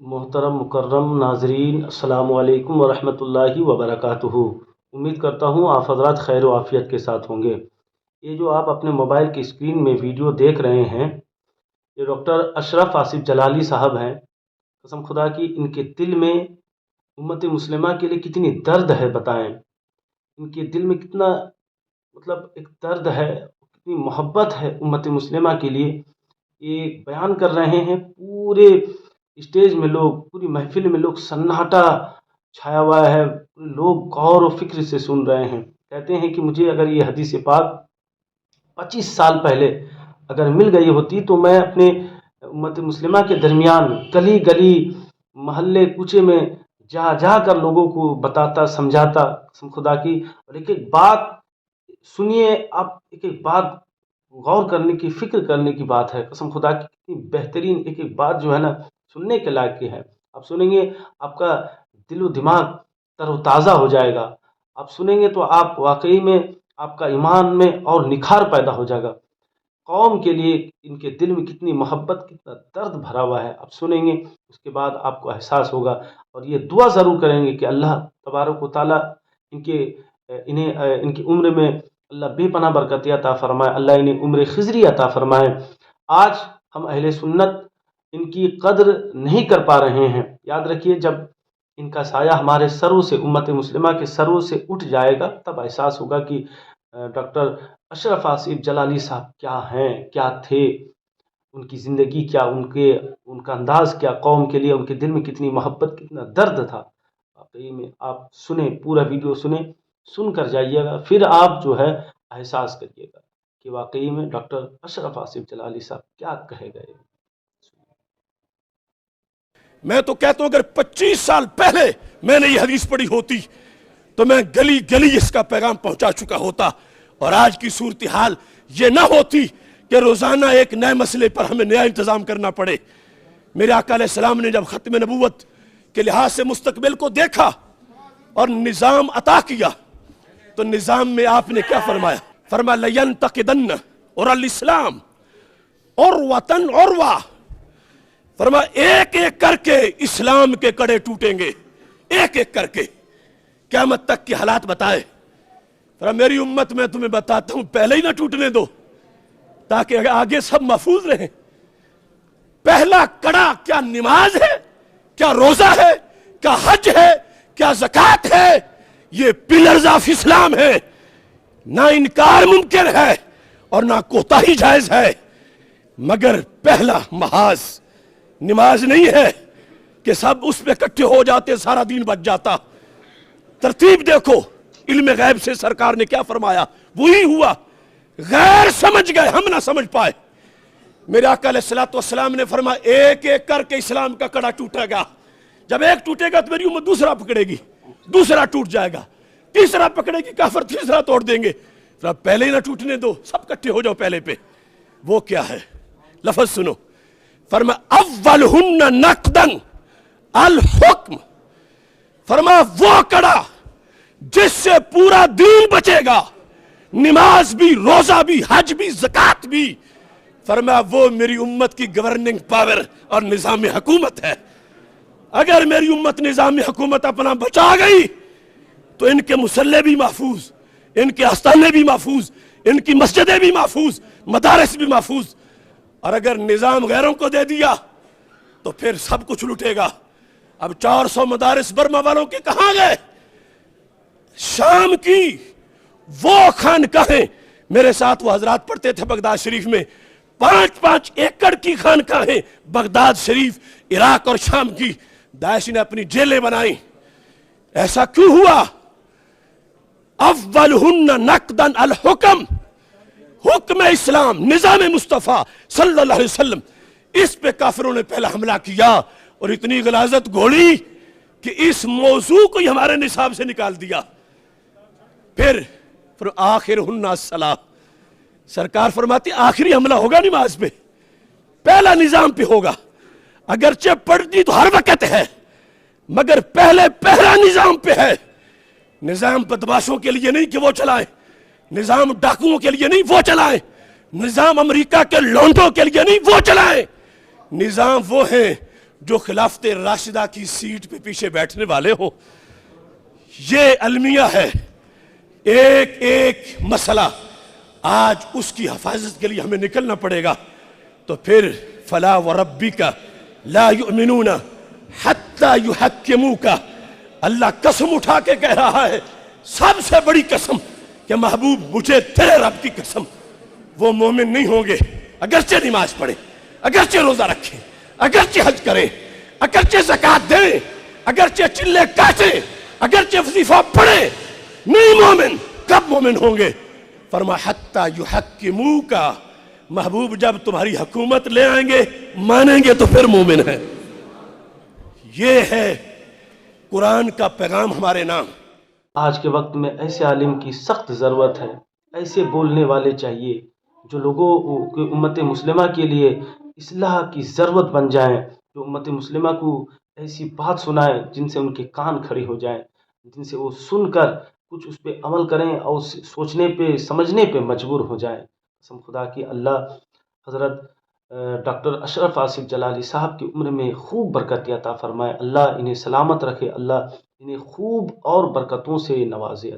محترم مکرم ناظرین، السلام علیکم ورحمۃ اللہ وبرکاتہ۔ امید کرتا ہوں آپ حضرات خیر و عافیت کے ساتھ ہوں گے۔ یہ جو آپ اپنے موبائل کی اسکرین میں ویڈیو دیکھ رہے ہیں، یہ ڈاکٹر اشرف آصف جلالی صاحب ہیں۔ قسم خدا کی ان کے دل میں امت مسلمہ کے لیے کتنی درد ہے بتائیں۔ ان کے دل میں کتنا ایک درد ہے، کتنی محبت ہے امت مسلمہ کے لیے، یہ بیان کر رہے ہیں۔ پورے اسٹیج میں لوگ، پوری محفل میں لوگ، سناٹا چھایا ہوا ہے، لوگ غور و فکر سے سن رہے ہیں۔ کہتے ہیں کہ مجھے اگر یہ حدیث پاک 25 سال پہلے اگر مل گئی ہوتی تو میں اپنے امت مسلمہ کے درمیان گلی گلی، محلے کوچے میں جا جا کر لوگوں کو بتاتا، سمجھاتا۔ قسم خدا کی، اور ایک ایک بات سنیے آپ، ایک ایک بات غور کرنے کی، فکر کرنے کی بات ہے۔ قسم خدا کی کتنی بہترین ایک ایک بات جو ہے نا، سننے کے لائق کی ہے۔ آپ سنیں گے آپ کا دل و دماغ تر و تازہ ہو جائے گا۔ آپ سنیں گے تو آپ واقعی میں آپ کا ایمان میں اور نکھار پیدا ہو جائے گا۔ قوم کے لیے ان کے دل میں کتنی محبت، کتنا درد بھرا ہوا ہے، آپ سنیں گے اس کے بعد آپ کو احساس ہوگا۔ اور یہ دعا ضرور کریں گے کہ اللہ تبارک و تعالیٰ ان کی عمر میں اللہ بے پناہ برکت عطا فرمائے، اللہ انہیں عمر خضری عطا فرمائے۔ آج ہم اہل سنت ان کی قدر نہیں کر پا رہے ہیں۔ یاد رکھیے، جب ان کا سایہ ہمارے سروں سے، امت مسلمہ کے سروں سے اٹھ جائے گا، تب احساس ہوگا کہ ڈاکٹر اشرف آصف جلالی صاحب کیا ہیں، کیا تھے، ان کی زندگی کیا، ان کا انداز کیا، قوم کے لیے ان کے دل میں کتنی محبت، کتنا درد تھا۔ واقعی میں آپ سنیں، پورا ویڈیو سنیں، سن کر جائیے گا، پھر آپ جو ہے احساس کریے گا کہ واقعی میں ڈاکٹر اشرف آصف جلالی صاحب کیا کہے گئے۔ میں تو کہتا ہوں اگر 25 سال پہلے میں نے یہ حدیث پڑھی ہوتی تو میں گلی گلی اس کا پیغام پہنچا چکا ہوتا، اور آج کی صورتحال یہ نہ ہوتی کہ روزانہ ایک نئے مسئلے پر ہمیں نیا انتظام کرنا پڑے۔ میرے آقا علیہ السلام نے جب ختم نبوت کے لحاظ سے مستقبل کو دیکھا اور نظام عطا کیا تو نظام میں آپ نے کیا فرمایا؟ فرمایا لَيَنْتَقِدَنَّ اور الاسلام اور وطن اور فرمایا ایک ایک کر کے اسلام کے کڑے ٹوٹیں گے، ایک ایک کر کے، قیامت تک کی حالات بتائے۔ فرمایا میری امت میں تمہیں بتاتا ہوں پہلے ہی نہ ٹوٹنے دو تاکہ آگے سب محفوظ رہیں۔ پہلا کڑا کیا نماز ہے، کیا روزہ ہے، کیا حج ہے، کیا زکوٰۃ ہے، یہ پلرز آف اسلام ہے۔ نہ انکار ممکن ہے اور نہ کوتاہی جائز ہے، مگر پہلا محاذ نماز نہیں ہے کہ سب اس پہ اکٹھے ہو جاتے سارا دین بچ جاتا۔ ترتیب دیکھو، علم غیب سے سرکار نے کیا فرمایا، وہی ہوا۔ غیر سمجھ گئے، ہم نہ سمجھ پائے۔ میرے آقا علیہ السلام نے فرمایا ایک ایک کر کے اسلام کا کڑا ٹوٹے گا۔ جب ایک ٹوٹے گا تو میری امت دوسرا پکڑے گی، دوسرا ٹوٹ جائے گا، تیسرا پکڑے گی، کافر تیسرا توڑ دیں گے۔ پہلے ہی نہ ٹوٹنے دو، سب اکٹھے ہو جاؤ پہلے پہ۔ وہ کیا ہے؟ لفظ سنو، فرمایا اولہن نقدن الحکم، فرمایا وہ کڑا جس سے پورا دین بچے گا، نماز بھی، روزہ بھی، حج بھی، زکوٰۃ بھی۔ فرمایا وہ میری امت کی گورننگ پاور اور نظام حکومت ہے۔ اگر میری امت نظام حکومت اپنا بچا گئی تو ان کے مسلح بھی محفوظ، ان کے آستانے بھی محفوظ، ان کی مسجدیں بھی محفوظ، مدارس بھی محفوظ۔ اور اگر نظام غیروں کو دے دیا تو پھر سب کچھ لٹے گا۔ اب 400 مدارس برما والوں کے کہاں گئے؟ شام کی وہ خانقاہیں، میرے ساتھ وہ حضرات پڑھتے تھے بغداد شریف میں، 5-5 ایکڑ کی خانقاہیں بغداد شریف، عراق اور شام کی، داعش نے اپنی جیلیں بنائیں۔ ایسا کیوں ہوا؟ اولہن نقدن الحکم، حکم اسلام، نظام مصطفیٰ صلی اللہ علیہ وسلم، اس پہ کافروں نے پہلا حملہ کیا اور اتنی غلاظت گھوڑی کہ اس موضوع کو ہی ہمارے نصاب سے نکال دیا۔ پھر آخرہن الصلاۃ، سرکار فرماتی آخری حملہ ہوگا نماز پہ، پہلا نظام پہ ہوگا۔ اگرچہ پڑھتی تو ہر وقت ہے، مگر پہلا نظام پہ ہے۔ نظام بدماشوں کے لیے نہیں کہ وہ چلائیں، نظام ڈاکوؤں کے لیے نہیں وہ چلائیں، نظام امریکہ کے لونڈوں کے لیے نہیں وہ چلائیں، نظام وہ ہیں جو خلافت راشدہ کی سیٹ پہ پیچھے بیٹھنے والے ہو، یہ المیہ ہے، ایک ایک مسئلہ آج اس کی حفاظت کے لیے ہمیں نکلنا پڑے گا۔ تو پھر فلا وربک لا یؤمنون حتی یحکموک، اللہ قسم اٹھا کے کہہ رہا ہے، سب سے بڑی قسم کہ محبوب مجھے تیرے رب کی قسم، وہ مومن نہیں ہوں گے اگرچہ نماز پڑھیں، اگرچہ روزہ رکھیں، اگرچہ حج کریں، اگرچہ زکوٰۃ دیں، اگرچہ چلے کاٹیں، اگرچہ وظیفہ پڑھیں، نہیں مومن۔ کب مومن ہوں گے؟ فرمایا حتی یحکموک، محبوب جب تمہاری حکومت لے آئیں گے، مانیں گے تو پھر مومن ہیں۔ یہ ہے قرآن کا پیغام ہمارے نام۔ آج کے وقت میں ایسے عالم کی سخت ضرورت ہے، ایسے بولنے والے چاہیے جو لوگوں کو امت مسلمہ کے لیے اصلاح کی ضرورت بن جائیں، جو امت مسلمہ کو ایسی بات سنائیں جن سے ان کے کان کھڑے ہو جائیں، جن سے وہ سن کر کچھ اس پہ عمل کریں اور سوچنے پہ سمجھنے پہ مجبور ہو جائیں۔ قسم خدا کی اللہ حضرت ڈاکٹر اشرف آصف جلالی صاحب کی عمر میں خوب برکت عطا فرمائے، اللہ انہیں سلامت رکھے، اللہ انہیں خوب اور برکتوں سے نوازے۔